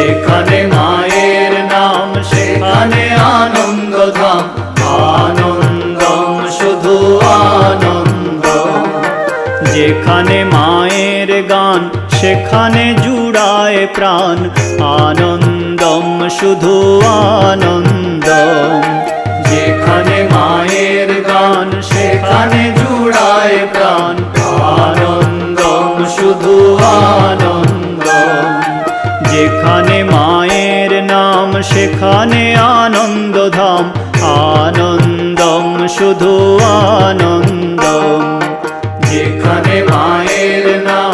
যেখানে মায়ের নাম সেখানে আনন্দধাম, আনন্দম শুধু আনন্দ। যেখানে মায়ের গান সেখানে জুড়ায় প্রাণ, আনন্দম শুধু আনন্দম। যেখানে মায়ের গান সেখানে জুড়ায় প্রাণ, আনন্দম শুধু আনন্দম। যেখানে মায়ের নাম সেখানে আনন্দধাম, আনন্দম শুধু আনন্দম। যেখানে মায়ের নাম